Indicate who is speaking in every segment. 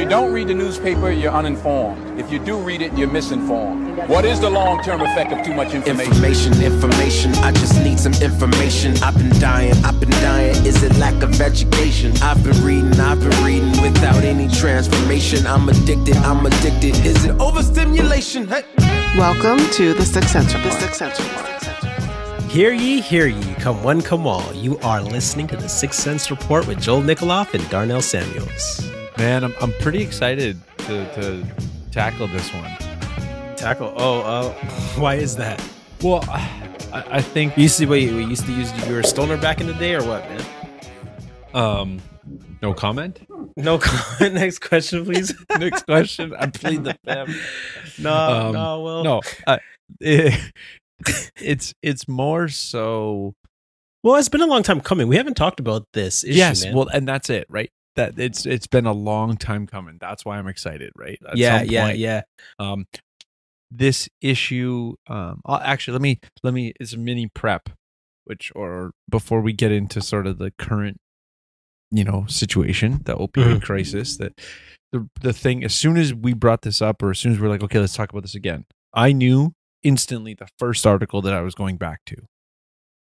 Speaker 1: you don't read the newspaper, you're uninformed. If you do read it, you're misinformed. What is the long-term effect of too much information?
Speaker 2: Information, I just need some information. I've been dying. Is it lack of education? I've been reading without any transformation. I'm addicted. Is it overstimulation? Hey.
Speaker 3: Welcome to the Sixth Sense Report.
Speaker 4: Hear ye, come one, come all. You are listening to the Sixth Sense Report with Joel Nikoloff and Darnell Samuels.
Speaker 5: Man, I'm pretty excited to tackle this one.
Speaker 4: Why is that?
Speaker 5: Well, I think
Speaker 4: you used to use you were a stoner back in the day, or what, man?
Speaker 5: No comment.
Speaker 4: No comment. Next question, please.
Speaker 5: Next question. I plead the fifth.
Speaker 4: No.
Speaker 5: It's more so.
Speaker 4: Well, it's been a long time coming. We haven't talked about this issue.
Speaker 5: Yes,
Speaker 4: man.
Speaker 5: well, and that's it, right? That it's been a long time coming. That's why I'm excited, right? At
Speaker 4: Yeah.
Speaker 5: This issue. Actually, let me. It's a mini prep, or before we get into sort of the current, situation, the opioid crisis. That the thing. As soon as we brought this up, or as soon as we're like, okay, let's talk about this again, I knew instantly the first article that I was going back to,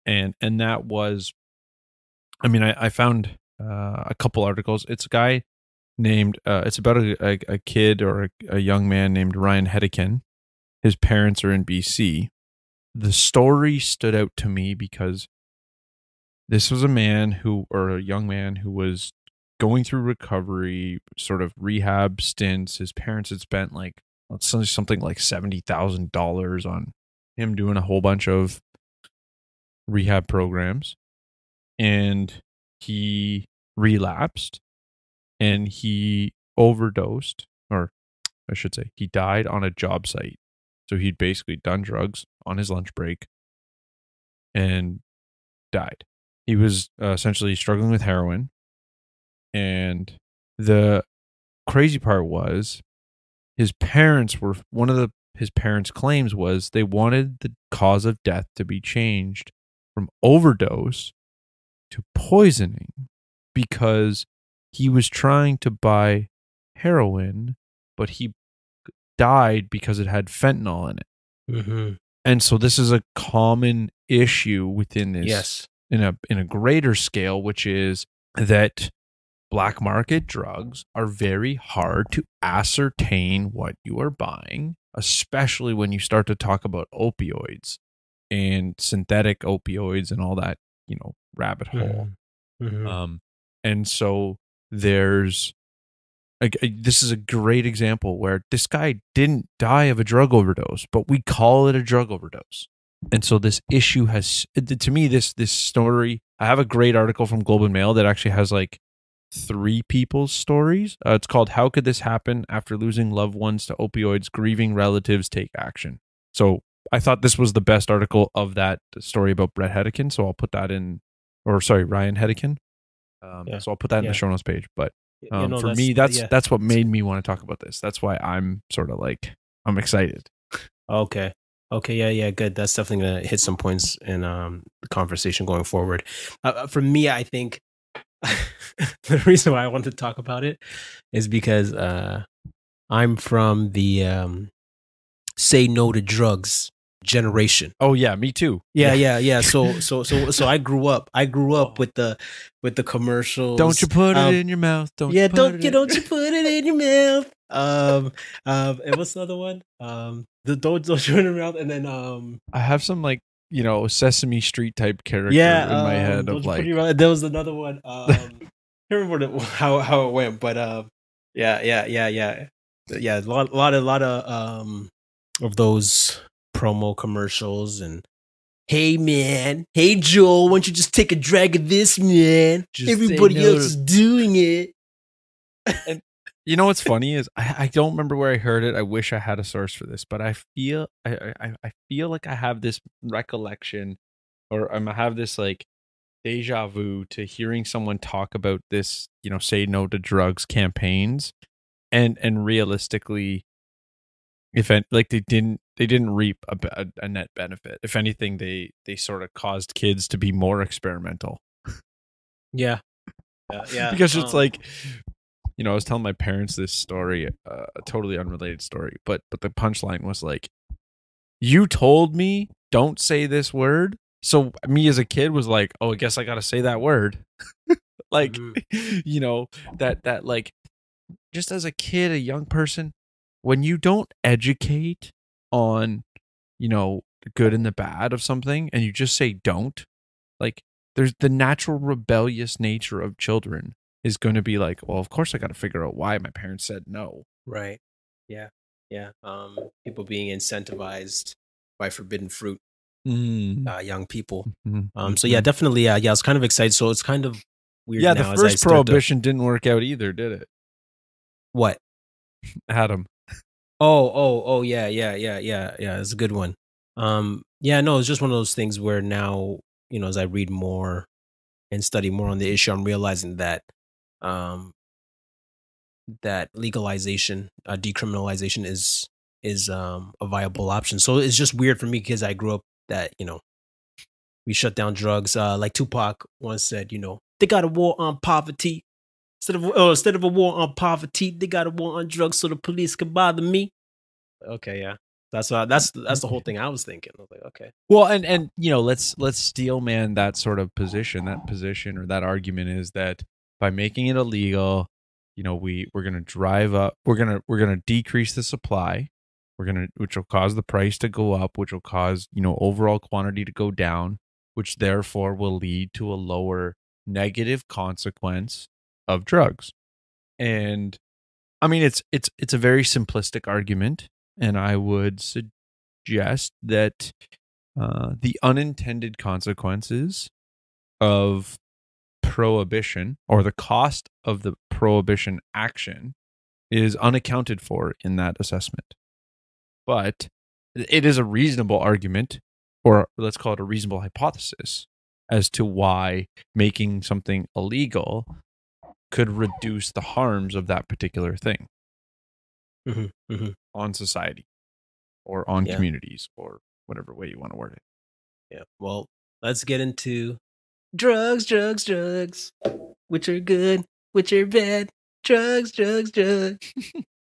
Speaker 5: and that was, I found a couple articles. It's a guy named it's about a kid or a young man named Ryan Hedican. His parents are in BC. The story stood out to me because this was a young man who was going through recovery, sort of rehab stints. His parents had spent something like $70,000 on him doing a whole bunch of rehab programs, and he relapsed and he overdosed, or I should say he died on a job site. So he'd basically done drugs on his lunch break and died. He was essentially struggling with heroin, and the crazy part was his parents were, his parents' claims was they wanted the cause of death to be changed from overdose to poisoning because he was trying to buy heroin, but he died because it had fentanyl in it.
Speaker 4: Mm-hmm.
Speaker 5: And so this is a common issue within this,
Speaker 4: yes,
Speaker 5: in a greater scale, which is that black market drugs are very hard to ascertain what you are buying, especially when you start to talk about opioids and synthetic opioids and all that, rabbit hole.
Speaker 4: Mm-hmm.
Speaker 5: And so there's this is a great example where this guy didn't die of a drug overdose, but we call it a drug overdose. And so this issue has, to me, this story, I have a great article from Globe and Mail that actually has 3 people's stories. It's called "How Could This Happen After Losing Loved Ones to Opioids? Grieving Relatives Take Action." So I thought this was the best article of that story about Brett Hedican. So I'll put that in, Ryan Hedican. So I'll put that in the show notes page. But for me, that's what made me want to talk about this. That's why I'm sort of I'm excited.
Speaker 4: Okay, yeah, good. That's definitely gonna hit some points in the conversation going forward. For me, I think the reason why I want to talk about it is because I'm from the say no to drugs generation.
Speaker 5: Oh yeah, me too.
Speaker 4: Yeah. So I grew up with the commercials.
Speaker 5: Don't you put it in your mouth? Don't you put it
Speaker 4: in your mouth? And what's the other one? The don't you put it in your mouth? And then
Speaker 5: I have some Sesame Street type character in my head of
Speaker 4: there was another one. I can't remember how it went, but yeah. A lot of those promo commercials and hey man, hey Joel, why don't you just take a drag of this, man? Everybody else is doing it.
Speaker 5: And what's funny is I don't remember where I heard it. I wish I had a source for this, but I feel like I have this recollection, or I have this deja vu to hearing someone talk about this, say no to drugs campaigns, and realistically, if they didn't reap a net benefit. If anything, they sort of caused kids to be more experimental.
Speaker 4: Yeah.
Speaker 5: Because it's I was telling my parents this story, a totally unrelated story, but the punchline was like, you told me don't say this word. So me as a kid was like, oh, I guess I got to say that word. Like, that like, just as a kid, a young person, when you don't educate on, the good and the bad of something and you just say don't, like, there's the natural rebellious nature of children is going to be like, well, of course I got to figure out why my parents said no.
Speaker 4: Right. Yeah. Yeah. People being incentivized by forbidden fruit, young people. So yeah, definitely. Yeah, I was kind of excited. So it's kind of weird.
Speaker 5: Yeah,
Speaker 4: now
Speaker 5: the first prohibition didn't work out either, did it?
Speaker 4: What?
Speaker 5: Adam.
Speaker 4: Oh, yeah. It's a good one. Yeah, no, it's just one of those things where now, as I read more and study more on the issue, I'm realizing that that legalization, decriminalization is a viable option. So it's just weird for me because I grew up that, we shut down drugs. Like Tupac once said, they got a war on poverty. Instead of a war on poverty, they got a war on drugs so the police can bother me. Okay, yeah. That's the whole thing I was thinking. I was like, okay.
Speaker 5: Well, and let's steel man that sort of position. That position or that argument is that by making it illegal, we're gonna drive up. We're gonna decrease the supply. Which will cause the price to go up, which will cause overall quantity to go down, which therefore will lead to a lower negative consequence of drugs. And I mean, it's a very simplistic argument, and I would suggest that the unintended consequences of prohibition or the cost of the prohibition action is unaccounted for in that assessment. But it is a reasonable argument, or let's call it a reasonable hypothesis, as to why making something illegal could reduce the harms of that particular thing on society or on communities or whatever way you want to word it.
Speaker 4: Yeah. Well, let's get into drugs, which are good, which are bad. Drugs.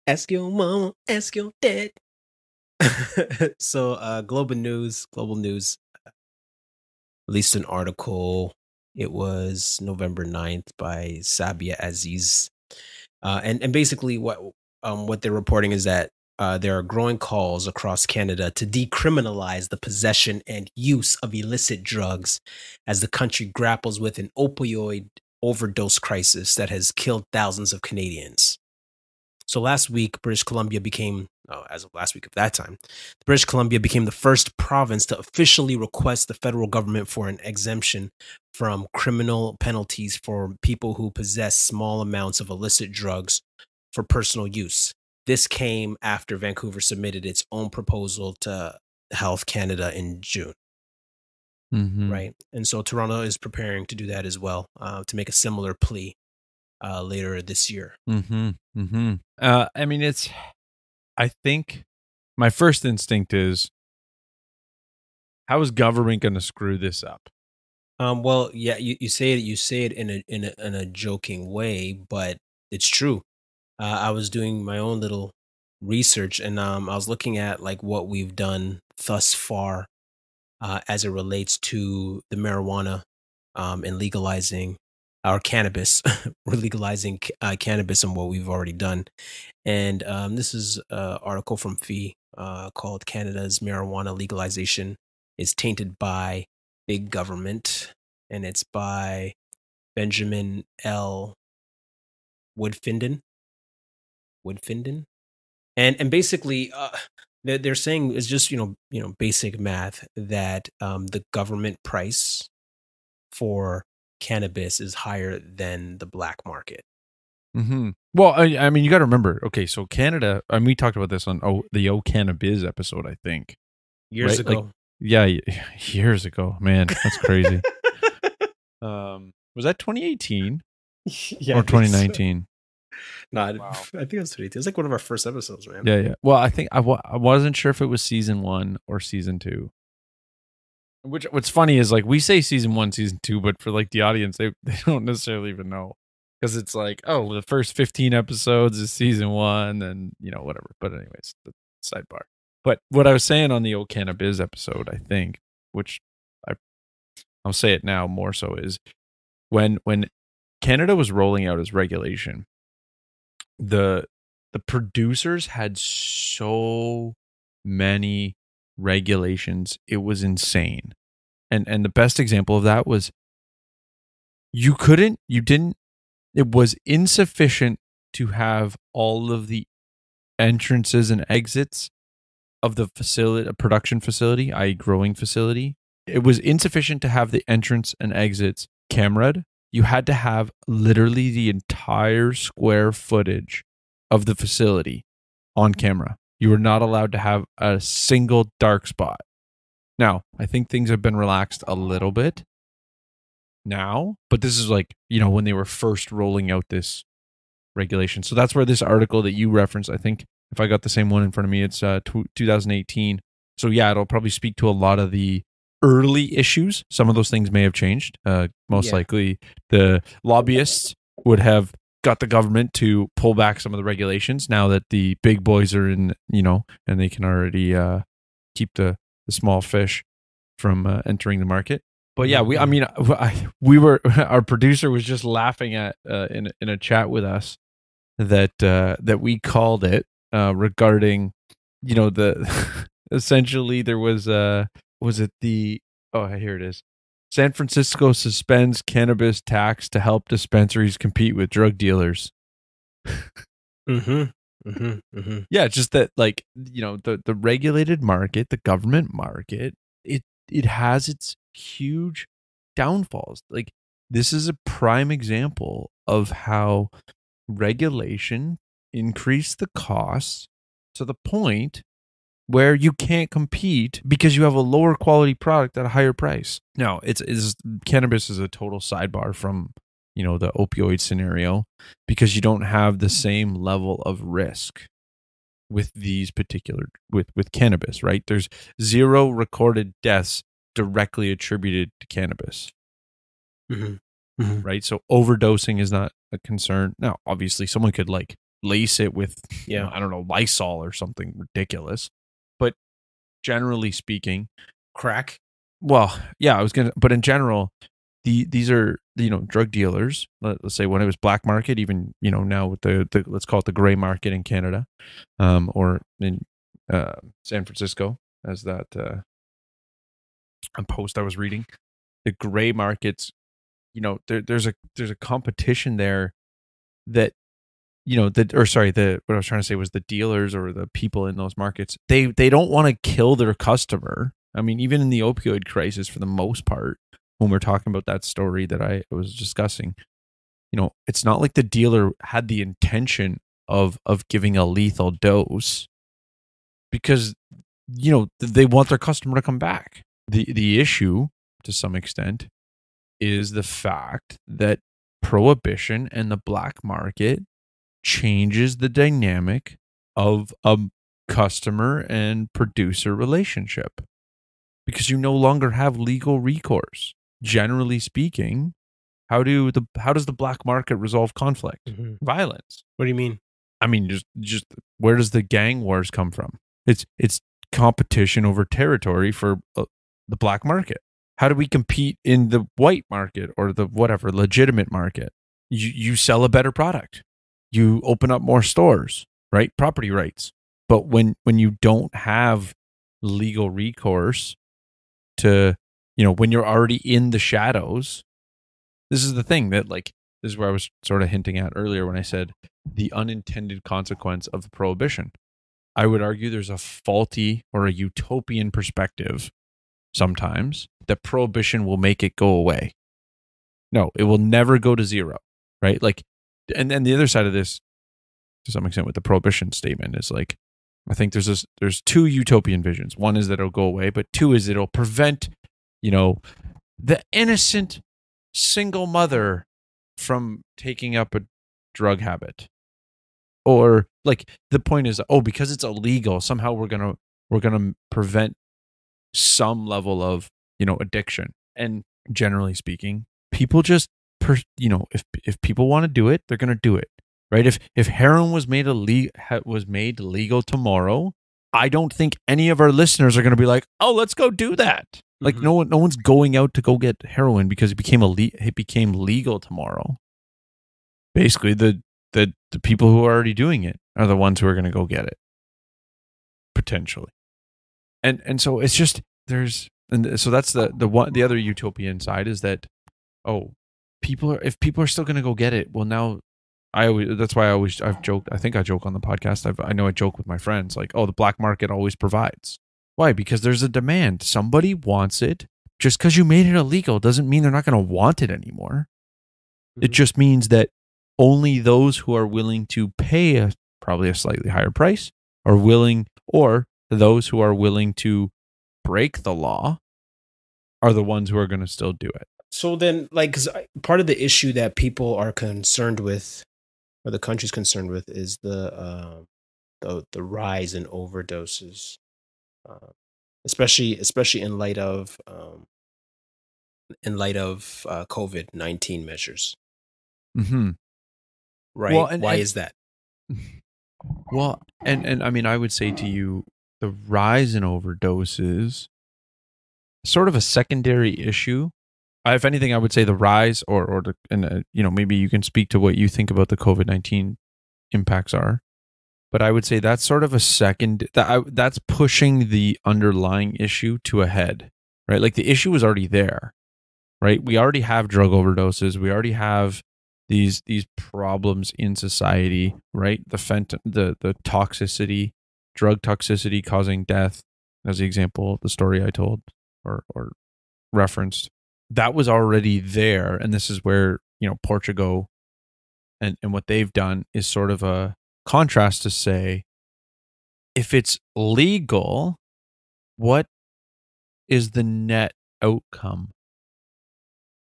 Speaker 4: Ask your mama, ask your dad. So, Global News released an article. It was November 9th by Sabia Aziz. And basically what they're reporting is that there are growing calls across Canada to decriminalize the possession and use of illicit drugs as the country grapples with an opioid overdose crisis that has killed thousands of Canadians. So last week, British Columbia became, as of last week of that time, British Columbia became the first province to officially request the federal government for an exemption from criminal penalties for people who possess small amounts of illicit drugs for personal use. This came after Vancouver submitted its own proposal to Health Canada in June. Right. And so Toronto is preparing to do that as well, to make a similar plea later this year.
Speaker 5: I mean, I think my first instinct is, how is government going to screw this up?
Speaker 4: Well, yeah, you say it in a joking way, but it's true. I was doing my own little research, and I was looking at like what we've done thus far as it relates to the marijuana and legalizing our cannabis. We're legalizing cannabis and what we've already done. And this is an article from FEE called Canada's Marijuana Legalization is Tainted by Big Government. And it's by Benjamin L. Woodfinden. And basically, they're saying it's just, basic math that the government price for cannabis is higher than the black market.
Speaker 5: Well, I mean, you got to remember. Okay, so Canada, and we talked about this on the Cannabis episode, I think,
Speaker 4: years ago.
Speaker 5: Like, yeah, years ago. Man, that's crazy. Was that 2018 or 2019?
Speaker 4: No, I think it was 2018. It was like one of our first episodes, man.
Speaker 5: Yeah. Well, I think I wasn't sure if it was season 1 or season 2. What's funny is like we say season 1, season 2, but for like the audience, they don't necessarily even know. because it's like, oh, the first 15 episodes is season 1, and whatever. But anyways, the sidebar. But what I was saying on the old Cannabis episode, I think, which I'll say it now more so, is when Canada was rolling out its regulation, the producers had so many regulations, it was insane. And the best example of that was it was insufficient to have all of the entrances and exits of the facility, a production facility, i.e. growing facility. It was insufficient to have the entrance and exits cameraed. You had to have literally the entire square footage of the facility on camera. You were not allowed to have a single dark spot. Now, I think things have been relaxed a little bit now, but this is like, when they were first rolling out this regulation. So that's where this article that you referenced, I think, if I got the same one in front of me, it's 2018. So yeah, it'll probably speak to a lot of the early issues. Some of those things may have changed. Most likely the lobbyists would have got the government to pull back some of the regulations now that the big boys are in, and they can already keep the small fish from entering the market. But yeah, our producer was just laughing at in a chat with us that we called it regarding, the essentially there was it the here it is. San Francisco suspends cannabis tax to help dispensaries compete with drug dealers. Yeah, just that, like, the regulated market, the government market, it has its huge downfalls. Like, this is a prime example of how regulation increased the costs to the point where you can't compete because you have a lower quality product at a higher price. Now, it's cannabis is a total sidebar from, the opioid scenario, because you don't have the same level of risk with these particular, with cannabis, right? There's 0 recorded deaths directly attributed to cannabis. Right? So overdosing is not a concern. Now, obviously someone could like lace it with, I don't know, Lysol or something ridiculous. But generally speaking,
Speaker 4: crack.
Speaker 5: Well, yeah, but in general, these are, drug dealers. Let's say when it was black market, even, now with the let's call it the gray market in Canada, or in San Francisco, as that a post I was reading, the gray markets, there's a competition there that, what I was trying to say was the dealers or the people in those markets, they don't want to kill their customer. I mean, even in the opioid crisis, for the most part, when we're talking about that story that I was discussing, it's not like the dealer had the intention of giving a lethal dose, because, they want their customer to come back. The issue, to some extent, is the fact that prohibition and the black market changes the dynamic of a customer and producer relationship, because you no longer have legal recourse. Generally speaking, how does the black market resolve conflict? Violence.
Speaker 4: What do you mean?
Speaker 5: I mean, just where does the gang wars come from? It's competition over territory for the black market. How do we compete in the white market or the whatever legitimate market? You sell a better product. You open up more stores, right? Property rights. But when you don't have legal recourse to, when you're already in the shadows, this is the thing that, like, this is where I was sort of hinting at earlier when I said the unintended consequence of prohibition. I would argue there's a faulty or a utopian perspective sometimes that prohibition will make it go away. No, it will never go to 0, right? Like, and then the other side of this, to some extent, with the prohibition statement is like, I think there's 2 utopian visions. One is that it'll go away, but 2 is it'll prevent, the innocent single mother from taking up a drug habit. Or, like, the point is, because it's illegal, somehow we're gonna prevent some level of, addiction. And generally speaking, people just if people want to do it, they're going to do it, right? If heroin was made legal tomorrow, I don't think any of our listeners are going to be like, "Oh, let's go do that." Like no one's going out to go get heroin because it became legal tomorrow. Basically, the people who are already doing it are the ones who are going to go get it, potentially. And so it's just so that's the other utopian side is that if people are still going to go get it, well, now that's why I've joked. I think I joke on the podcast. I know I joke with my friends like, "Oh, the black market always provides." Why? Because there's a demand. Somebody wants it. Just because you made it illegal doesn't mean they're not going to want it anymore. It just means that only those who are willing to pay probably a slightly higher price or those who are willing to break the law are the ones who are going to still do it.
Speaker 4: So then, like, 'cause part of the issue that people are concerned with, or the country's concerned with, is the rise in overdoses, especially in light of COVID-19 measures.
Speaker 5: Mm-hmm.
Speaker 4: Right?
Speaker 5: Well,
Speaker 4: Why is that?
Speaker 5: Well, and I mean, I would say to you, the rise in overdoses, sort of a secondary issue. If anything, I would say the rise, maybe you can speak to what you think about the COVID-19 impacts are. But I would say that's sort of a that's pushing the underlying issue to a head, right? Like the issue is already there, right? We already have drug overdoses. We already have these problems in society, right? The toxicity, drug toxicity causing death, as the example, the story I told or referenced, that was already there. And this is where, Portugal and what they've done is sort of a contrast to say, if it's legal, what is the net outcome?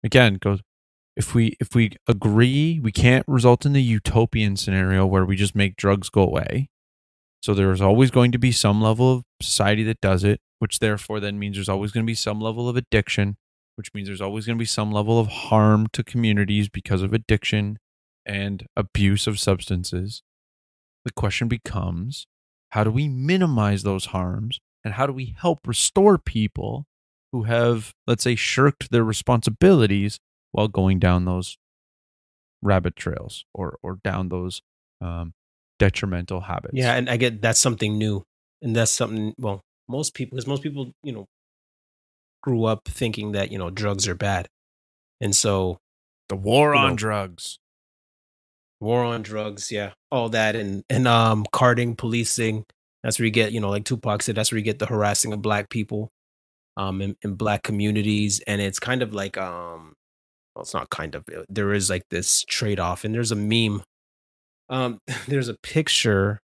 Speaker 5: Again, goes, if we agree, we can't result in the utopian scenario where we just make drugs go away. So there's always going to be some level of society that does it, which therefore then means there's always going to be some level of addiction, which means there's always going to be some level of harm to communities because of addiction and abuse of substances. The question becomes, how do we minimize those harms, and how do we help restore people who have, let's say, shirked their responsibilities while going down those rabbit trails or down those detrimental habits?
Speaker 4: Yeah, and I get that's something new, and that's something. Well, most people, grew up thinking that drugs are bad, and so
Speaker 5: the war on drugs.
Speaker 4: War on drugs, yeah, all that, and carding, policing. That's where you get, like Tupac said, that's where you get the harassing of black people, in black communities, and it's kind of like, well, it's not kind of. There is like this trade off, and there's a meme. There's a picture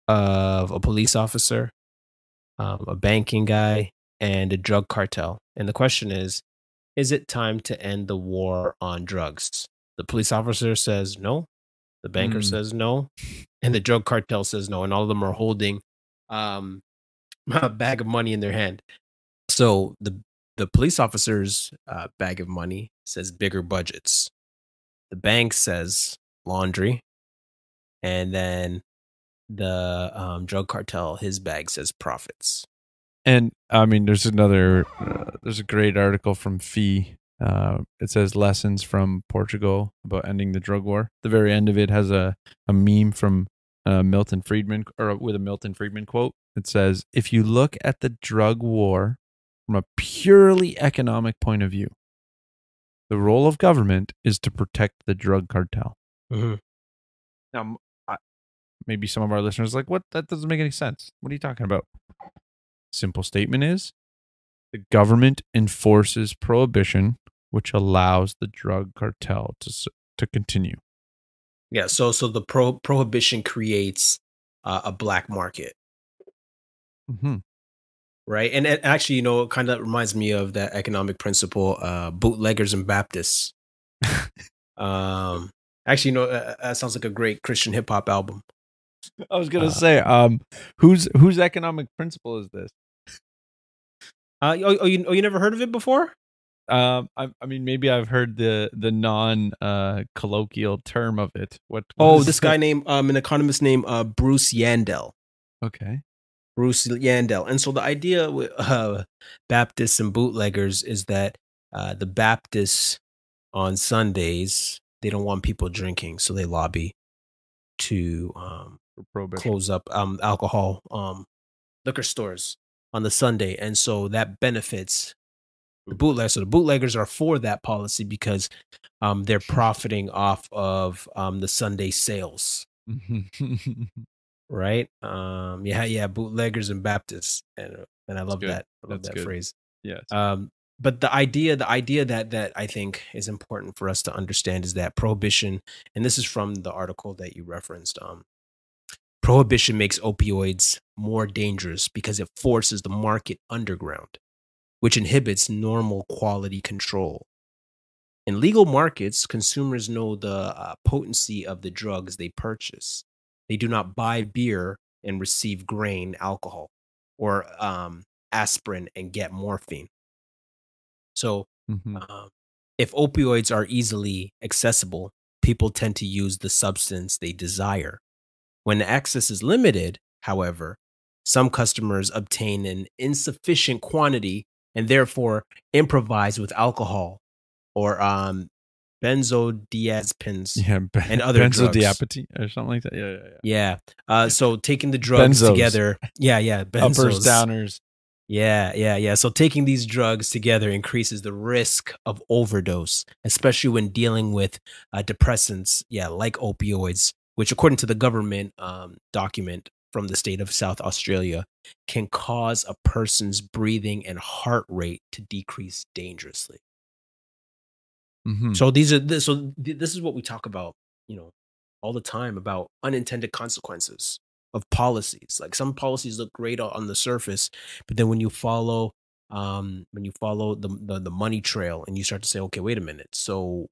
Speaker 4: of a police officer, a banking guy, and a drug cartel, and the question is it time to end the war on drugs? The police officer says no. The banker says no, and the drug cartel says no, and all of them are holding a bag of money in their hand. So the police officer's bag of money says bigger budgets. The bank says laundry, and then the drug cartel, his bag says profits.
Speaker 5: And I mean, there's a great article from Fee. It says lessons from Portugal about ending the drug war. The very end of it has a meme from Milton Friedman, or with a Milton Friedman quote. It says, "If you look at the drug war from a purely economic point of view, the role of government is to protect the drug cartel."
Speaker 4: Mm-hmm.
Speaker 5: Now, maybe some of our listeners are like, "What? That doesn't make any sense. What are you talking about?" Simple statement is, the government enforces prohibition, which allows the drug cartel to continue.
Speaker 4: Yeah, so the prohibition creates a black market.
Speaker 5: Mm-hmm.
Speaker 4: Right, and it actually, it kind of reminds me of that economic principle, Bootleggers and Baptists. Actually, that sounds like a great Christian hip hop album.
Speaker 5: I was gonna say, whose economic principle is this?
Speaker 4: You never heard of it before?
Speaker 5: I mean, maybe I've heard the non colloquial term of it. What
Speaker 4: Oh,
Speaker 5: is
Speaker 4: this guy named an economist named Bruce Yandell.
Speaker 5: Okay.
Speaker 4: Bruce Yandell. And so the idea with Baptists and bootleggers is that the Baptists on Sundays, they don't want people drinking, so they lobby to close up alcohol liquor stores on the Sunday, and so that benefits the bootleggers. So the bootleggers are for that policy because they're profiting off of the Sunday sales, right? Yeah, bootleggers and Baptists, and I love that. I love that phrase.
Speaker 5: Yes.
Speaker 4: But the idea that I think is important for us to understand is that prohibition, and this is from the article that you referenced. Prohibition makes opioids more dangerous because it forces the market underground, which inhibits normal quality control. In legal markets, consumers know the potency of the drugs they purchase. They do not buy beer and receive grain alcohol, or aspirin and get morphine. So if opioids are easily accessible, people tend to use the substance they desire. When access is limited, however, some customers obtain an insufficient quantity and therefore improvise with alcohol or benzodiazepines and other drugs.
Speaker 5: Benzodiazepine or something like that.
Speaker 4: Yeah. So taking the drugs together. Yeah. Benzos.
Speaker 5: Uppers, downers.
Speaker 4: Yeah. So taking these drugs together increases the risk of overdose, especially when dealing with depressants, like opioids, which according to the government document from the state of South Australia, can cause a person's breathing and heart rate to decrease dangerously. So this is what we talk about, all the time, about unintended consequences of policies. Like, some policies look great on the surface, but then when you follow the money trail and you start to say, okay, wait a minute. So,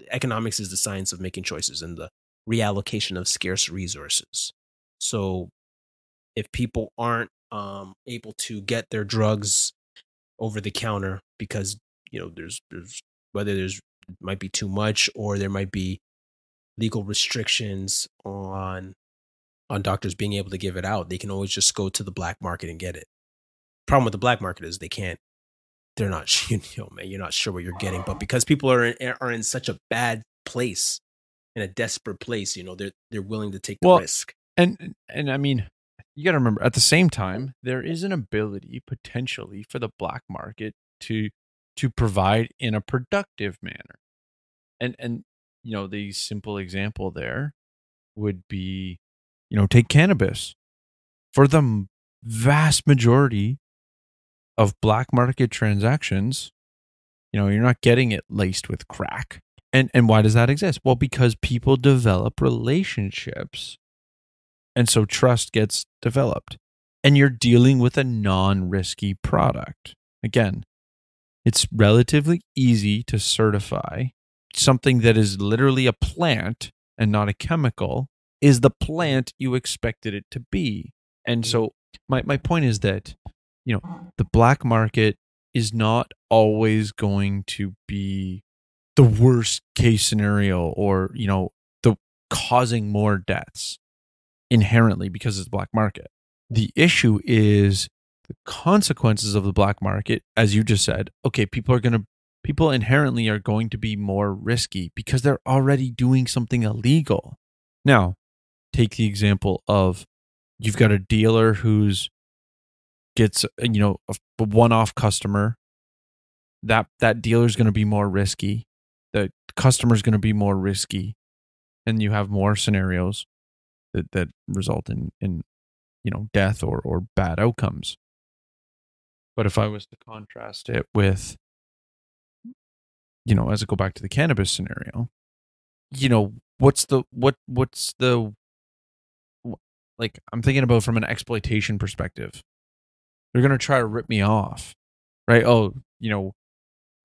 Speaker 4: economics is the science of making choices and the reallocation of scarce resources. So if people aren't able to get their drugs over the counter because there's might be too much, or there might be legal restrictions on doctors being able to give it out, they can always just go to the black market and get it. Problem with the black market is they're not, you're not sure what you're getting. But because people are in such a bad place, in a desperate place, they're willing to take the risk.
Speaker 5: And I mean, you got to remember, at the same time, there is an ability potentially for the black market to provide in a productive manner. And the simple example there would be, take cannabis. For the vast majority of black market transactions, you're not getting it laced with crack. And why does that exist? Well, because people develop relationships, and so trust gets developed, and you're dealing with a non-risky product. Again, it's relatively easy to certify something that is literally a plant and not a chemical is the plant you expected it to be. And so my point is that, the black market is not always going to be the worst case scenario, or, the causing more deaths inherently because it's the black market. The issue is the consequences of the black market. As you just said, okay, people inherently are going to be more risky because they're already doing something illegal. Now, take the example of, you've got a dealer who's gets a one-off customer. That dealer is going to be more risky. The customer is going to be more risky, and you have more scenarios that result in death or bad outcomes. But if I was to contrast it with, as I go back to the cannabis scenario, what's the I'm thinking about from an exploitation perspective. They're going to try to rip me off, right? Oh,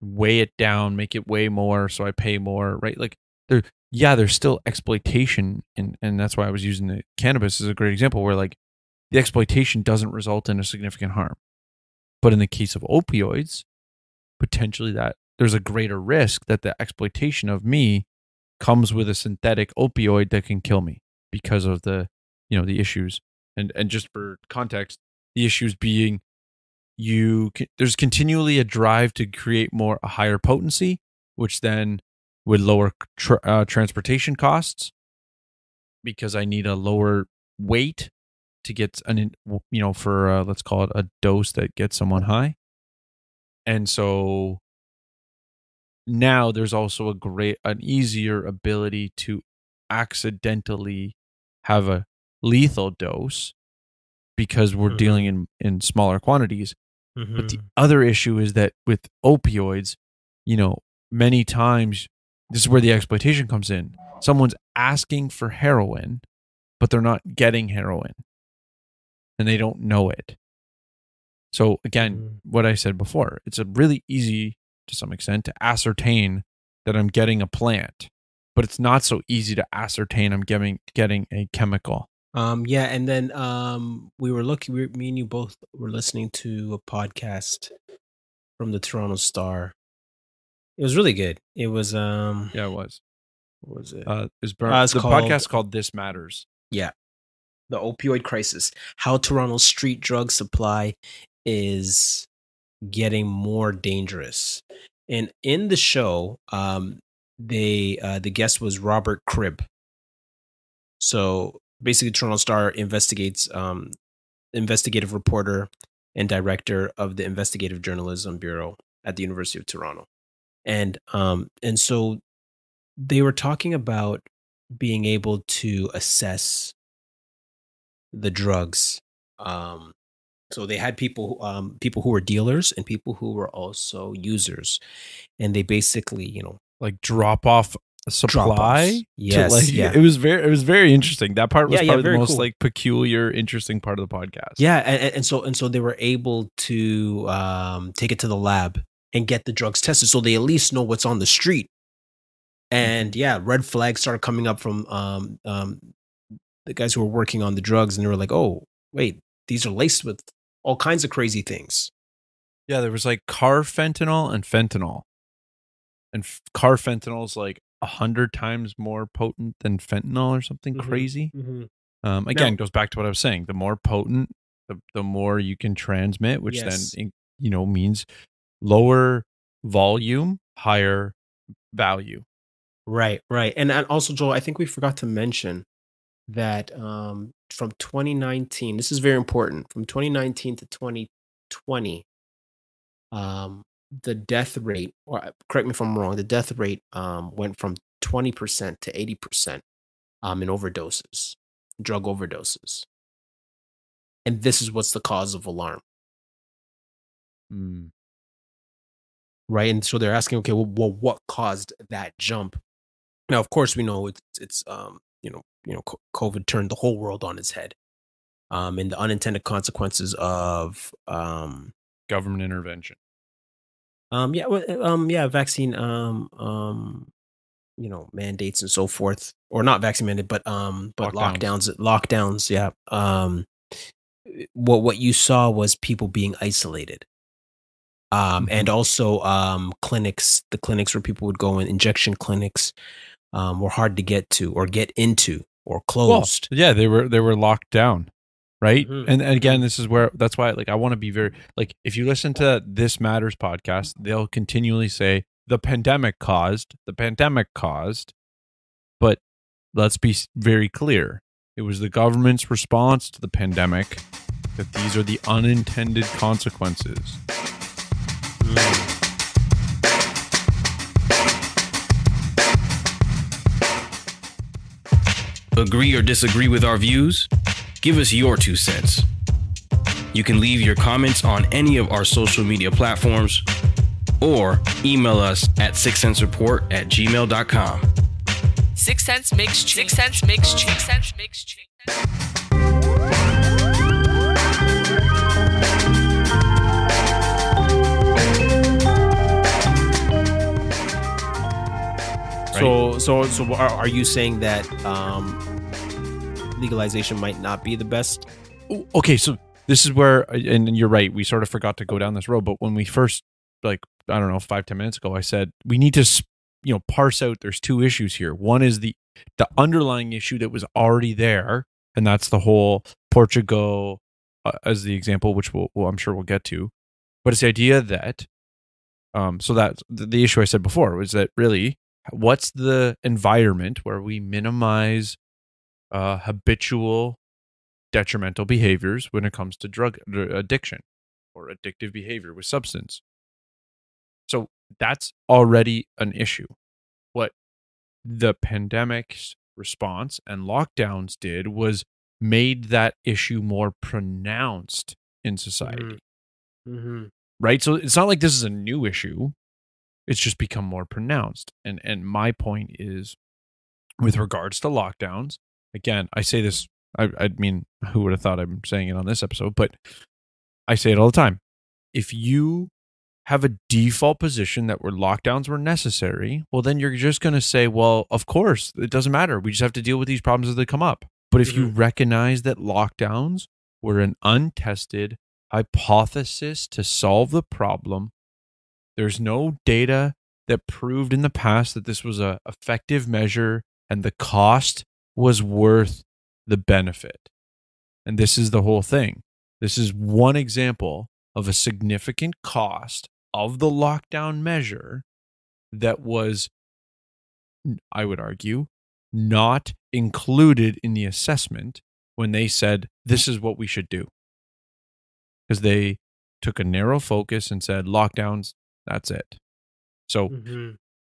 Speaker 5: weigh it down, make it weigh more so I pay more, right? Like, there's still exploitation, and that's why I was using the cannabis as a great example, where like the exploitation doesn't result in a significant harm. But in the case of opioids, potentially that there's a greater risk that the exploitation of me comes with a synthetic opioid that can kill me because of the issues. And just for context, the issues being there's continually a drive to create a higher potency, which then would lower transportation costs because I need a lower weight to get for let's call it a dose that gets someone high. And so now there's also an easier ability to accidentally have a lethal dose because we're dealing in smaller quantities. But the other issue is that with opioids, many times this is where the exploitation comes in. Someone's asking for heroin, but they're not getting heroin and they don't know it. So again, what I said before, it's a really easy to some extent to ascertain that I'm getting a plant, but it's not so easy to ascertain I'm getting a chemical.
Speaker 4: Yeah, and then me and you both were listening to a podcast from the Toronto Star. It was really good. It was
Speaker 5: yeah, it was.
Speaker 4: What was it?
Speaker 5: The
Speaker 4: called,
Speaker 5: podcast called This Matters.
Speaker 4: Yeah. The opioid crisis. How Toronto's street drug supply is getting more dangerous. And in the show, the guest was Robert Cribb. So basically, Toronto Star investigative reporter and director of the Investigative Journalism Bureau at the University of Toronto. And so they were talking about being able to assess the drugs. So they had people who were dealers and people who were also users, and they basically,
Speaker 5: like drop off supply.
Speaker 4: Yes,
Speaker 5: It was very interesting. That part was probably the most
Speaker 4: cool.
Speaker 5: Peculiar, interesting part of the podcast.
Speaker 4: Yeah, and so they were able to take it to the lab and get the drugs tested, so they at least know what's on the street. And red flags started coming up from the guys who were working on the drugs, and they were like, "Oh, wait, these are laced with all kinds of crazy things."
Speaker 5: Yeah, there was like carfentanil and fentanyl, and carfentanil is like 100 times more potent than fentanyl or something crazy. Again, goes back to what I was saying. The more potent, the more you can transmit, which then means lower volume, higher value.
Speaker 4: Right. And also, Joel, I think we forgot to mention that from 2019, this is very important, from 2019 to 2020, the death rate, or correct me if I'm wrong, the death rate went from 20% to 80% in overdoses, drug overdoses. And this is what's the cause of alarm. Right. And so they're asking, okay, well, what caused that jump? Now, of course, we know it's COVID turned the whole world on its head. And the unintended consequences of
Speaker 5: government intervention.
Speaker 4: Vaccine mandates and so forth, or not vaccine mandate, but lockdowns. Yeah. What you saw was people being isolated. And also clinics, the clinics where people would go in, injection clinics, were hard to get to or get into or closed.
Speaker 5: Well, yeah, they were locked down, right? And again, this is where, that's why I want to be very, if you listen to This Matters podcast, they'll continually say the pandemic caused, but let's be very clear. It was the government's response to the pandemic that these are the unintended consequences.
Speaker 6: Agree or disagree with our views? Give us your 2 cents. You can leave your comments on any of our social media platforms or email us at sixcentsreport@gmail.com.
Speaker 7: 6 cents makes change. 6 cents makes change. 6 cents makes change.
Speaker 4: So are you saying that legalization might not be the best?
Speaker 5: Okay, so this is where, and you're right, we sort of forgot to go down this road, but when we first, like, I don't know, 5-10 minutes ago, I said we need to, parse out, there's two issues here. One is the underlying issue that was already there, and that's the whole Portugal as the example, which I'm sure we'll get to. But it's the idea that, so that the issue I said before was that really, what's the environment where we minimize habitual detrimental behaviors when it comes to drug addiction or addictive behavior with substance? So that's already an issue. What the pandemic's response and lockdowns did was made that issue more pronounced in society.
Speaker 4: Mm-hmm.
Speaker 5: Right? So it's not like this is a new issue. It's just become more pronounced. And my point is, with regards to lockdowns, again, I say this, I mean, who would have thought I'm saying it on this episode, but I say it all the time. If you have a default position that where lockdowns were necessary, well, then you're just going to say, well, of course, it doesn't matter. We just have to deal with these problems as they come up. But if you recognize that lockdowns were an untested hypothesis to solve the problem, there's no data that proved in the past that this was a effective measure and the cost was worth the benefit. And this is the whole thing. This is one example of a significant cost of the lockdown measure that was, I would argue, not included in the assessment when they said, this is what we should do. Because they took a narrow focus and said, lockdowns, that's it. So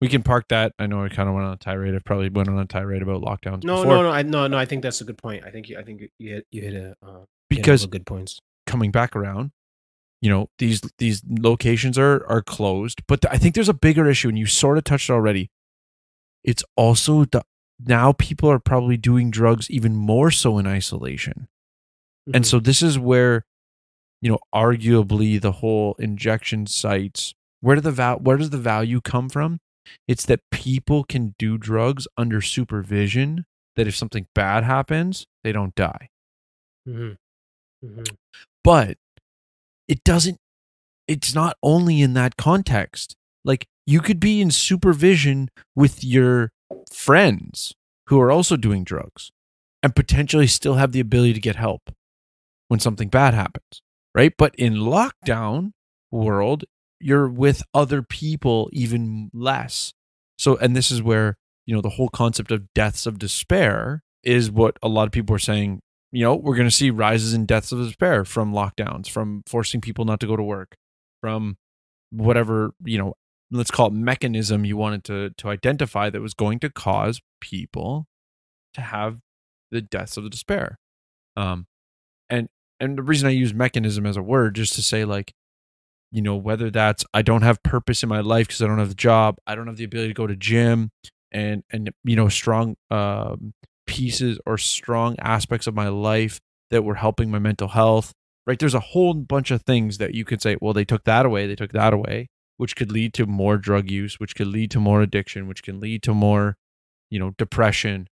Speaker 5: we can park that. I know I kind of went on a tirade. I probably went on a tirade about lockdowns before.
Speaker 4: No. I think that's a good point. I think you hit a
Speaker 5: because
Speaker 4: good points.
Speaker 5: Coming back around, these locations are closed, but I think there's a bigger issue, and you sort of touched it already. It's also now people are probably doing drugs even more so in isolation, and so this is where, arguably the whole injection sites. Where does the value come from? It's that people can do drugs under supervision, that if something bad happens, they don't die. But it's not only in that context. Like, you could be in supervision with your friends who are also doing drugs and potentially still have the ability to get help when something bad happens, right? But in lockdown world, you're with other people even less. So, and this is where, the whole concept of deaths of despair is what a lot of people are saying. We're going to see rises in deaths of despair from lockdowns, from forcing people not to go to work, from whatever, let's call it mechanism you wanted to identify that was going to cause people to have the deaths of despair. And the reason I use mechanism as a word, just to say, like, whether that's I don't have purpose in my life because I don't have the job, I don't have the ability to go to gym, and strong pieces or strong aspects of my life that were helping my mental health, right? There's a whole bunch of things that you could say, well, they took that away, which could lead to more drug use, which could lead to more addiction, which can lead to more, depression,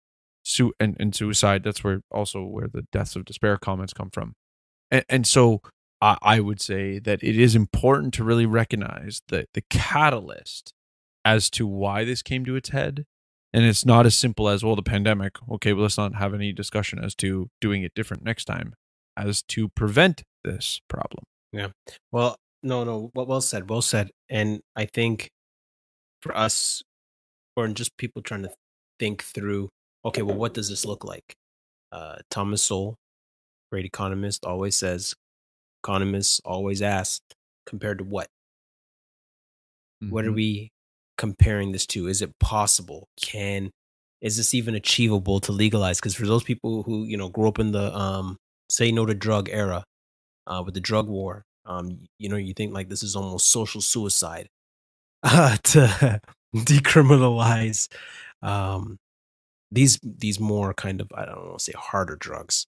Speaker 5: and suicide. That's where the deaths of despair comments come from. And so I would say that it is important to really recognize that the catalyst as to why this came to its head. And it's not as simple as, well, the pandemic. Okay, well, let's not have any discussion as to doing it different next time as to prevent this problem.
Speaker 4: Yeah. Well, no. Well said. And I think for us, or just people trying to think through, okay, well, what does this look like? Thomas Sowell, great economist, always says, economists always ask, compared to what? What are we comparing this to? Is it possible? Is this even achievable to legalize? Because for those people who grew up in the say no to drug era, with the drug war, you think like this is almost social suicide to decriminalize these more kind of, I don't want to say harder drugs,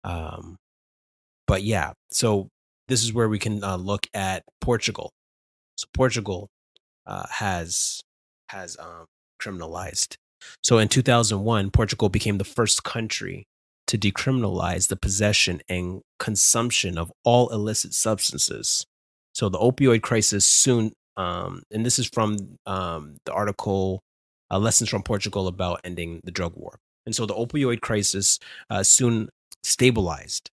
Speaker 4: but yeah. So this is where we can look at Portugal. So Portugal has criminalized. So in 2001, Portugal became the first country to decriminalize the possession and consumption of all illicit substances. So the opioid crisis soon, and this is from the article Lessons from Portugal about ending the drug war. And so the opioid crisis soon stabilized,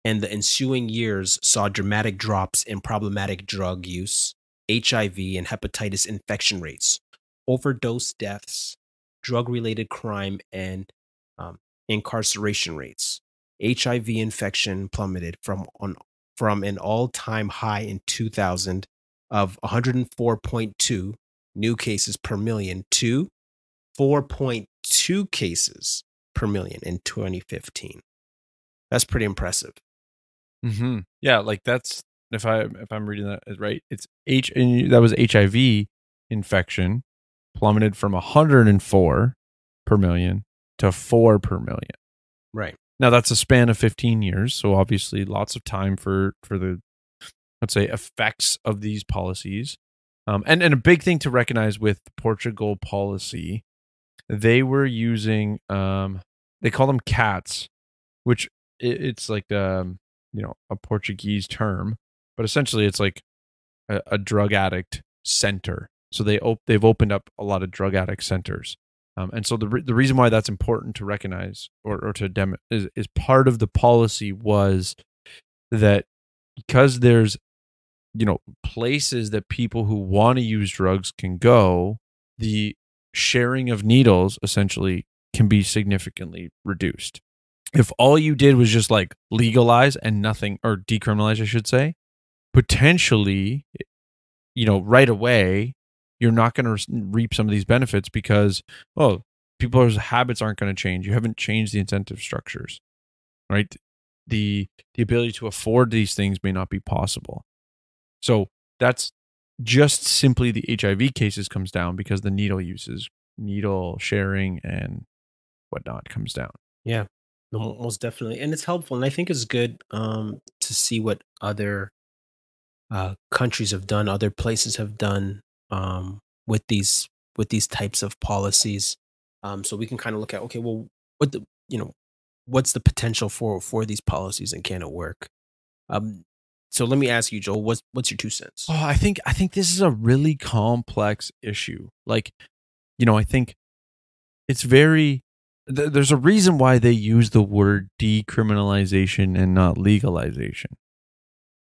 Speaker 4: and the ensuing years saw dramatic drops in problematic drug use, HIV and hepatitis infection rates, overdose deaths, drug-related crime, and incarceration rates. HIV infection plummeted from an all-time high in 2000 of 104.2 new cases per million to 4.2 cases per million in 2015. That's pretty impressive.
Speaker 5: Mm-hmm. Yeah, like that's if I'm reading that right, it's and that was HIV infection plummeted from 104 per million to 4 per million.
Speaker 4: Right.
Speaker 5: Now that's a span of 15 years, so obviously lots of time for the, let's say, effects of these policies. And a big thing to recognize with the Portugal policy, they were using they call them CATs, which it's like a Portuguese term, but essentially it's like a drug addict center. So they've opened up a lot of drug addict centers. And so the reason why that's important to recognize or to is part of the policy was that because there's places that people who want to use drugs can go, the sharing of needles essentially can be significantly reduced. If all you did was just like legalize and nothing, or decriminalize, I should say, potentially, right away, you're not going to reap some of these benefits because, people's habits aren't going to change. You haven't changed the incentive structures, right? The ability to afford these things may not be possible. So that's just simply the HIV cases comes down because the needle sharing and whatnot comes down.
Speaker 4: Yeah, most definitely. And it's helpful. And I think it's good to see what other countries have done, other places have done with these types of policies. So we can kind of look at, okay, well, what's the potential for these policies and can it work? So let me ask you, Joel, what's your 2 cents?
Speaker 5: Oh, I think this is a really complex issue. Like, I think it's very, there's a reason why they use the word decriminalization and not legalization.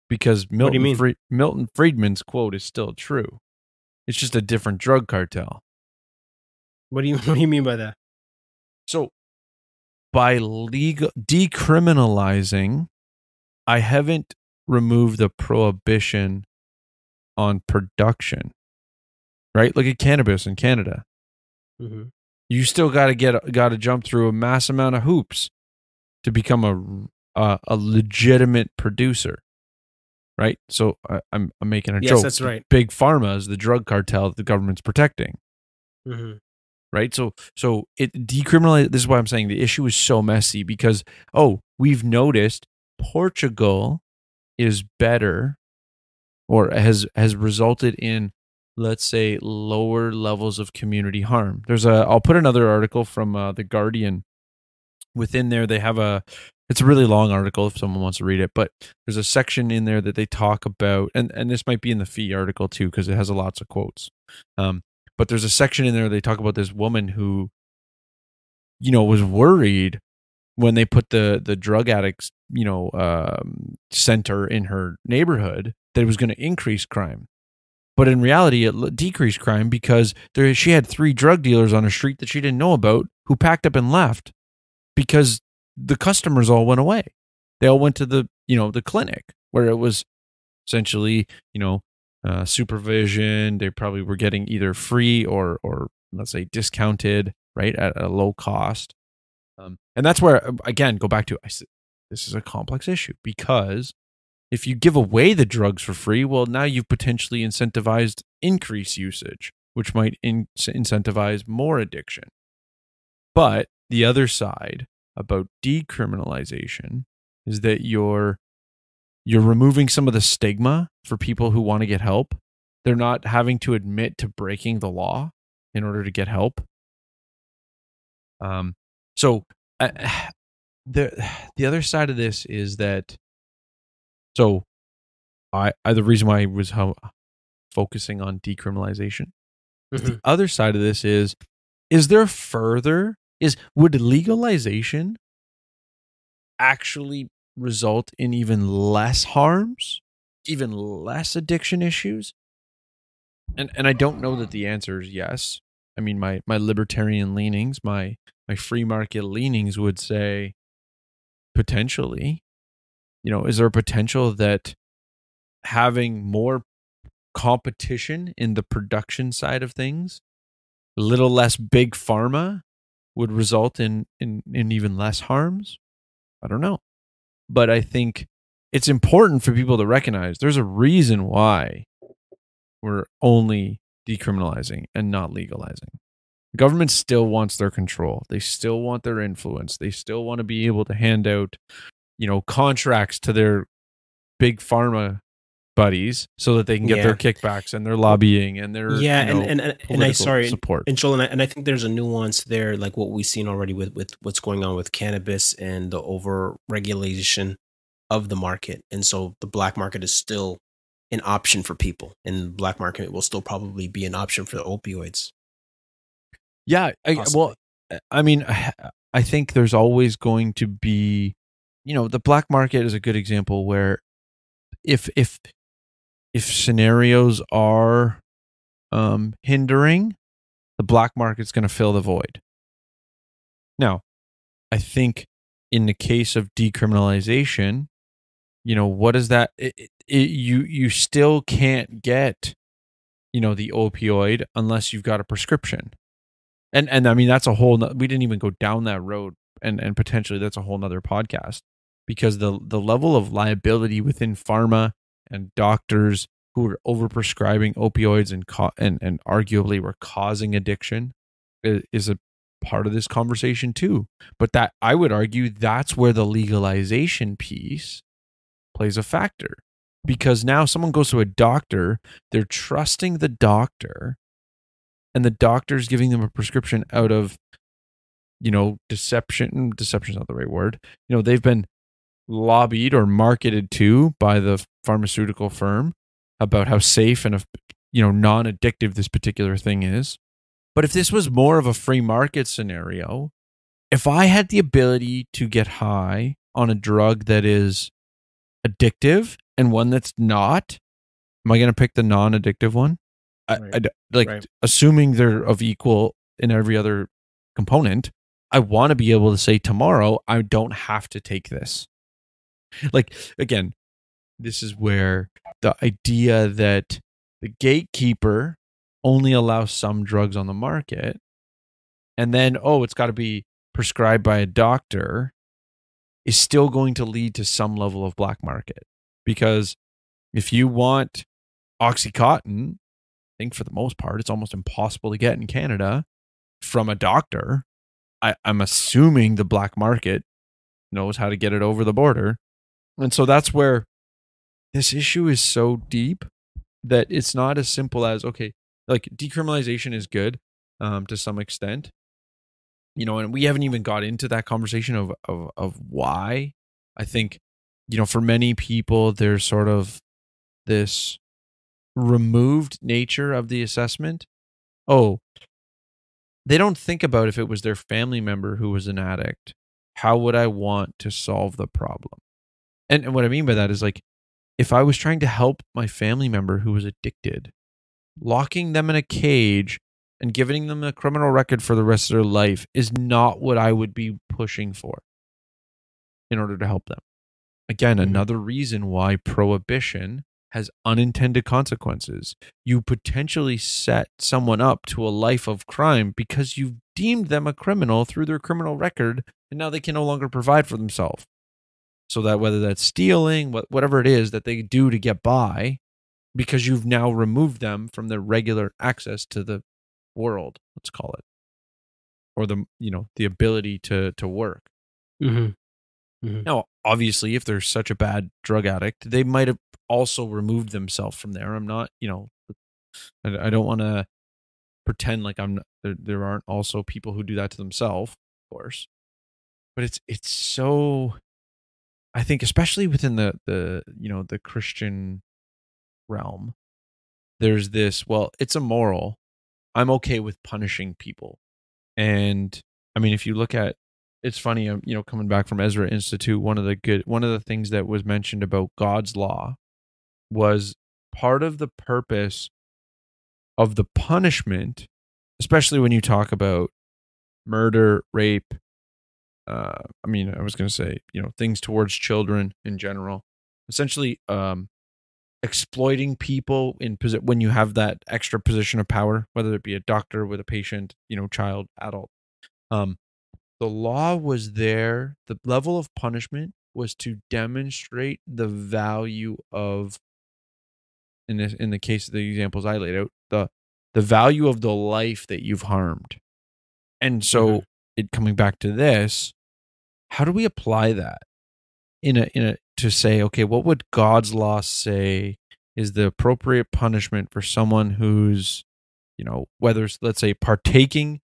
Speaker 5: Because Milton Friedman's quote is still true. It's just a different drug cartel.
Speaker 4: What do you mean by that?
Speaker 5: So by decriminalizing, I haven't removed the prohibition on production, right? Look at cannabis in Canada.
Speaker 4: Mm-hmm.
Speaker 5: You still got to jump through a mass amount of hoops to become a legitimate producer, right? So I'm making a joke.
Speaker 4: Yes, that's right.
Speaker 5: Big Pharma is the drug cartel that the government's protecting.
Speaker 4: Mm-hmm.
Speaker 5: Right. So it decriminalized. This is why I'm saying the issue is so messy because, we've noticed Portugal is better or has resulted in, let's say, lower levels of community harm. I'll put another article from The Guardian. Within there, they have it's a really long article if someone wants to read it, but there's a section in there that they talk about, and this might be in the fee article too, because it has lots of quotes. But there's a section in there they talk about this woman who, was worried when they put the drug addicts, center in her neighborhood that it was going to increase crime. But in reality, it decreased crime because she had 3 drug dealers on a street that she didn't know about who packed up and left because the customers all went away. They all went to the clinic where it was essentially, supervision. They probably were getting either free or let's say discounted, right, at a low cost. And that's where, again, go back to, this is a complex issue because if you give away the drugs for free, well, now you've potentially incentivized increased usage, which might incentivize more addiction. But the other side about decriminalization is that you're removing some of the stigma for people who want to get help. They're not having to admit to breaking the law in order to get help. So the other side of this is that, so I the reason why I was focusing on decriminalization. The other side of this is there further, would legalization actually result in even less harms, even less addiction issues? And I don't know that the answer is yes. I mean, my libertarian leanings, my free market leanings would say potentially. Is there a potential that having more competition in the production side of things, a little less big pharma, would result in even less harms? I don't know. But I think it's important for people to recognize there's a reason why we're only decriminalizing and not legalizing. The government still wants their control. They still want their influence. They still want to be able to hand out, contracts to their big pharma buddies so that they can get their kickbacks and their lobbying and their support.
Speaker 4: And Joel, and I think there's a nuance there, like what we've seen already with what's going on with cannabis and the over regulation of the market. And so the black market is still an option for people, and black market will still probably be an option for the opioids.
Speaker 5: Yeah, I think there's always going to be, the black market is a good example where if scenarios are hindering, the black market's going to fill the void. Now, I think in the case of decriminalization, what is that? You still can't get, the opioid unless you've got a prescription. And I mean, that's a whole, we didn't even go down that road, and potentially that's a whole nother podcast, because the level of liability within pharma and doctors who are overprescribing opioids and arguably were causing addiction is a part of this conversation too. But that, I would argue, that's where the legalization piece plays a factor, because now someone goes to a doctor, they're trusting the doctor, and the doctor's giving them a prescription out of, deception. Deception's not the right word. They've been lobbied or marketed to by the pharmaceutical firm about how safe and, non-addictive this particular thing is. But if this was more of a free market scenario, if I had the ability to get high on a drug that is addictive and one that's not, am I going to pick the non-addictive one? Assuming they're of equal in every other component, I want to be able to say tomorrow, I don't have to take this. Like, again, this is where the idea that the gatekeeper only allows some drugs on the market, and then, it's got to be prescribed by a doctor, is still going to lead to some level of black market. Because if you want Oxycontin, I think for the most part, it's almost impossible to get in Canada from a doctor. I'm assuming the black market knows how to get it over the border. And so that's where this issue is so deep that it's not as simple as, okay, like decriminalization is good to some extent, and we haven't even got into that conversation of why. I think, for many people, there's sort of this removed nature of the assessment. They don't think about, if it was their family member who was an addict, how would I want to solve the problem? And what I mean by that is, like, if I was trying to help my family member who was addicted, locking them in a cage and giving them a criminal record for the rest of their life is not what I would be pushing for in order to help them. Again, another reason why prohibition has unintended consequences. You potentially set someone up to a life of crime because you've deemed them a criminal through their criminal record, and now they can no longer provide for themselves. So that whether that's stealing, whatever it is that they do to get by, because you've now removed them from their regular access to the world, let's call it, or the ability to work. Now, obviously, if they're such a bad drug addict, they might have also removed themselves from there. I'm not, I don't want to pretend like there aren't also people who do that to themselves, of course. but it's so, I think, especially within the Christian realm, there's this, well, it's immoral. I'm okay with punishing people. And I mean, if you look at, it's funny, coming back from Ezra Institute, one of the things that was mentioned about God's law was part of the purpose of the punishment, especially when you talk about murder, rape. I was going to say, things towards children in general, essentially, exploiting people when you have that extra position of power, whether it be a doctor with a patient, child, adult. The law was there. The level of punishment was to demonstrate the value of, in the case of the examples I laid out, the value of the life that you've harmed. And so, it coming back to this, how do we apply that to say, okay, what would God's law say is the appropriate punishment for someone who's, whether it's, let's say, partaking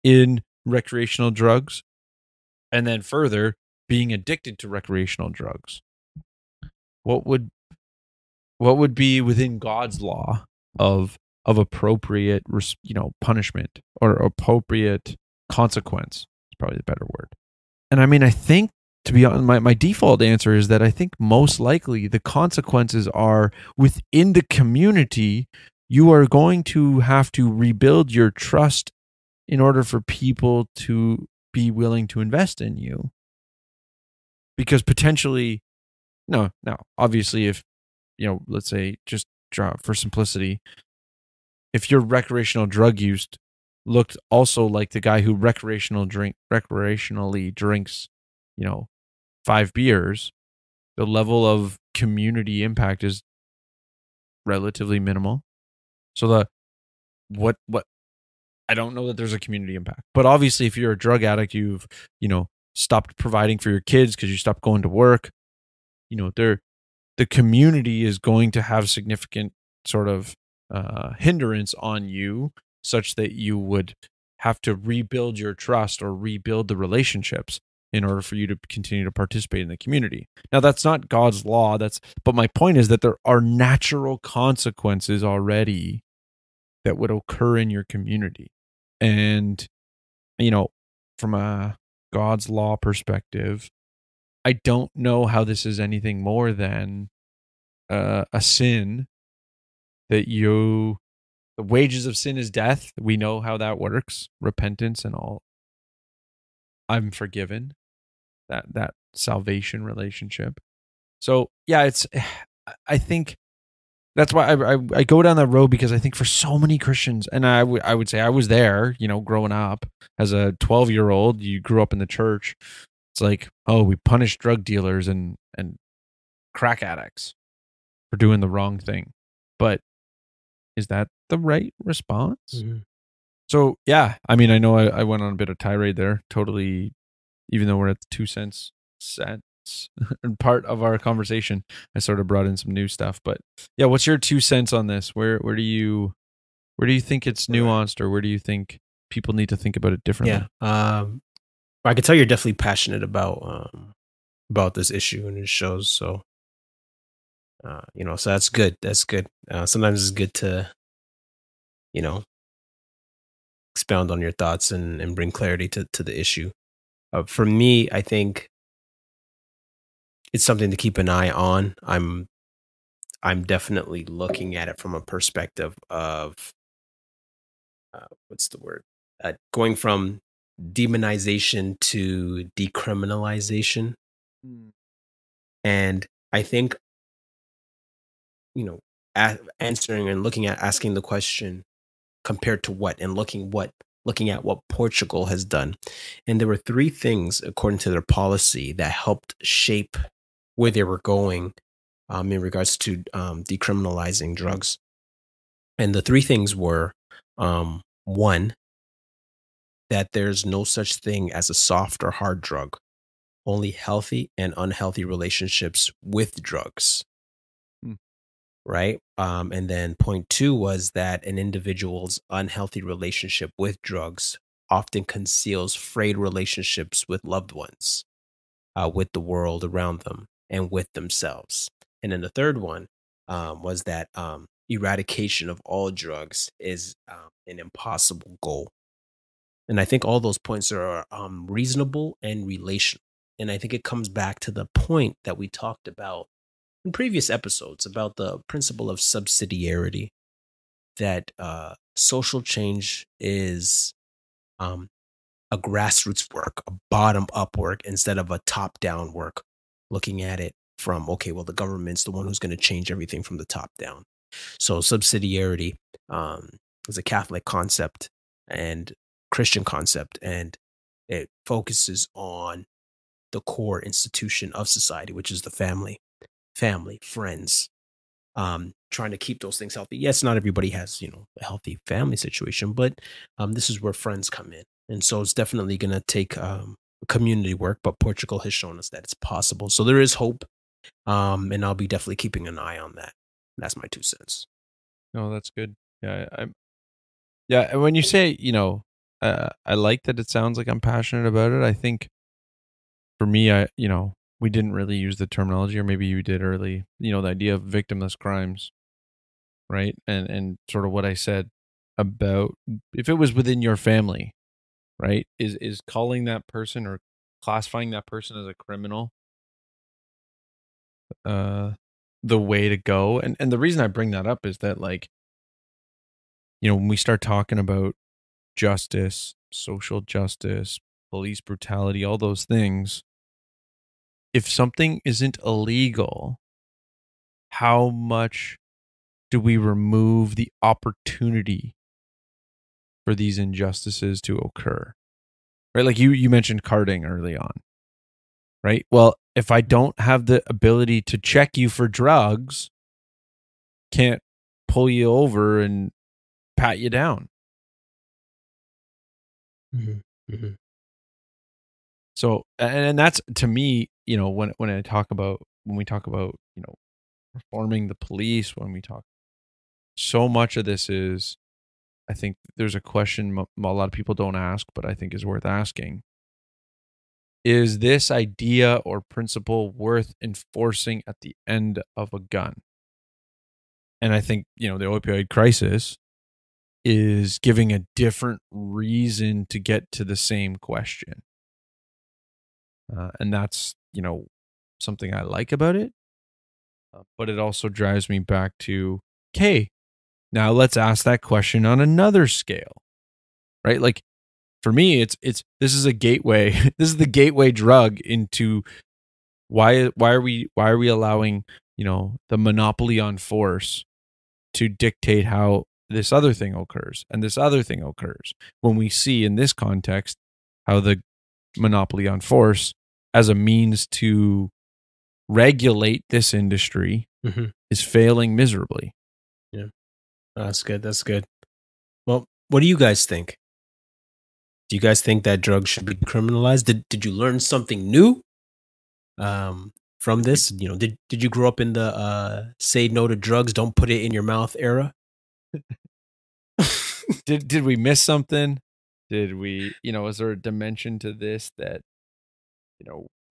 Speaker 5: in recreational drugs, and then further being addicted to recreational drugs? What would be within God's law of appropriate, punishment or appropriate consequence? Is probably the better word. And I mean, I think, to be honest, my default answer is that I think most likely the consequences are within the community. You are going to have to rebuild your trust in order for people to be willing to invest in you. Because potentially, no, obviously, if, let's say, just for simplicity, if your recreational drug use looked also like the guy who recreationally drinks, 5 beers, the level of community impact is relatively minimal. So what I don't know that there's a community impact, but obviously if you're a drug addict, you've, stopped providing for your kids because you stopped going to work, the community is going to have significant sort of hindrance on you, such that you would have to rebuild your trust or rebuild the relationships in order for you to continue to participate in the community. Now, that's not God's law. But my point is that there are natural consequences already that would occur in your community. And, from a God's law perspective, I don't know how this is anything more than a sin that the wages of sin is death. We know how that works, repentance and all. I'm forgiven, that salvation relationship. So yeah, I think that's why I go down that road, because I think for so many Christians, and I would say I was there, growing up as a 12-year-old, you grew up in the church. It's like, oh, we punish drug dealers and crack addicts for doing the wrong thing. But is that the right response? Mm-hmm. So yeah, I mean, I know I went on a bit of tirade there, totally, even though we're at the 2 cents and part of our conversation, I sort of brought in some new stuff. But yeah, what's your 2 cents on this? Where do you think it's nuanced, or where do you think people need to think about it differently?
Speaker 4: Yeah, I can tell you're definitely passionate about this issue, and it shows. So, so that's good. That's good. Sometimes it's good to, expound on your thoughts and bring clarity to the issue. For me, I think it's something to keep an eye on. I'm definitely looking at it from a perspective of what's the word? Going from demonization to decriminalization. And I think, answering and asking the question, compared to what, and looking at what Portugal has done. And there were 3 things, according to their policy, that helped shape where they were going in regards to decriminalizing drugs. And the 3 things were, 1, that there's no such thing as a soft or hard drug, only healthy and unhealthy relationships with drugs. Right? And then point 2 was that an individual's unhealthy relationship with drugs often conceals frayed relationships with loved ones, with the world around them, and with themselves. And then the third one was that eradication of all drugs is an impossible goal. And I think all those points are reasonable and relational. And I think it comes back to the point that we talked about in previous episodes about the principle of subsidiarity, that social change is a grassroots work, a bottom-up work, instead of a top-down work, looking at it from, okay, well, the government's the one who's going to change everything from the top down. So subsidiarity is a Catholic concept and Christian concept, and it focuses on the core institution of society, which is the family, friends, trying to keep those things healthy. Yes, not everybody has, a healthy family situation, but this is where friends come in. And so it's definitely going to take community work, but Portugal has shown us that it's possible. So there is hope, and I'll be definitely keeping an eye on that. That's my 2 cents.
Speaker 5: No, that's good. Yeah, and when you say, I like that it sounds like I'm passionate about it. I think for me, we didn't really use the terminology, or maybe you did early, the idea of victimless crimes, right? And sort of what I said about if it was within your family, right? Is calling that person or classifying that person as a criminal the way to go? And the reason I bring that up is that, when we start talking about justice, social justice, police brutality, all those things, if something isn't illegal, how much do we remove the opportunity for these injustices to occur? Right? Like you mentioned carding early on, right? Well, if I don't have the ability to check you for drugs, can't pull you over and pat you down.
Speaker 4: Mm-hmm. Mm-hmm.
Speaker 5: So, and that's, to me, when we talk about, reforming the police, when we talk, so much of this is, I think there's a question a lot of people don't ask, but I think is worth asking. Is this idea or principle worth enforcing at the end of a gun? And I think, the opioid crisis is giving a different reason to get to the same question. And that's, something I like about it. But it also drives me back to, okay, now let's ask that question on another scale, right? Like, for me, this is a gateway. This is the gateway drug into why are we allowing, the monopoly on force to dictate how this other thing occurs and this other thing occurs, when we see in this context how the monopoly on force as a means to regulate this industry is failing miserably.
Speaker 4: Yeah. That's good. That's good. Well, what do you guys think? Do you guys think that drugs should be criminalized? Did you learn something new from this? Did you grow up in the say no to drugs, don't put it in your mouth era?
Speaker 5: Did we miss something? Did we, is there a dimension to this that,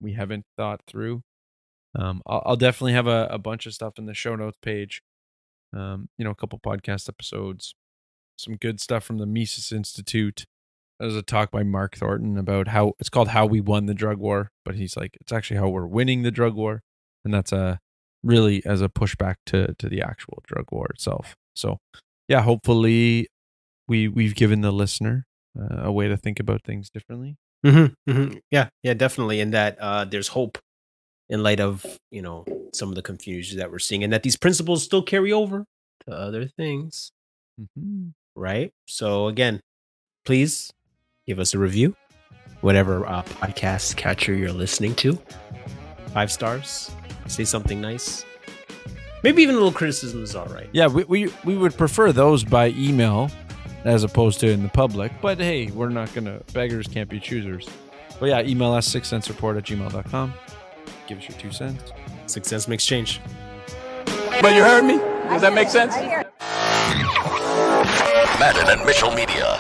Speaker 5: we haven't thought through? I'll definitely have a bunch of stuff in the show notes page. A couple podcast episodes, some good stuff from the Mises Institute. There's a talk by Mark Thornton about how it's called How We Won the Drug War, but he's like, it's actually how we're winning the drug war. And that's really as a pushback to the actual drug war itself. So yeah, hopefully we've given the listener a way to think about things differently.
Speaker 4: Mm-hmm, mm-hmm. Yeah, definitely. And that there's hope in light of, some of the confusion that we're seeing, and that these principles still carry over to other things.
Speaker 5: Mm-hmm.
Speaker 4: Right? So again, please give us a review, whatever podcast catcher you're listening to. 5 stars. Say something nice. Maybe even a little criticism is all right.
Speaker 5: Yeah, we would prefer those by email as opposed to in the public. But hey, we're not gonna, beggars can't be choosers. But yeah, email us 6centsreport@gmail.com. Give us your 2 cents.
Speaker 4: 6 cents makes change.
Speaker 1: But you heard me? Does that make sense?
Speaker 8: Madden and Mitchell Media.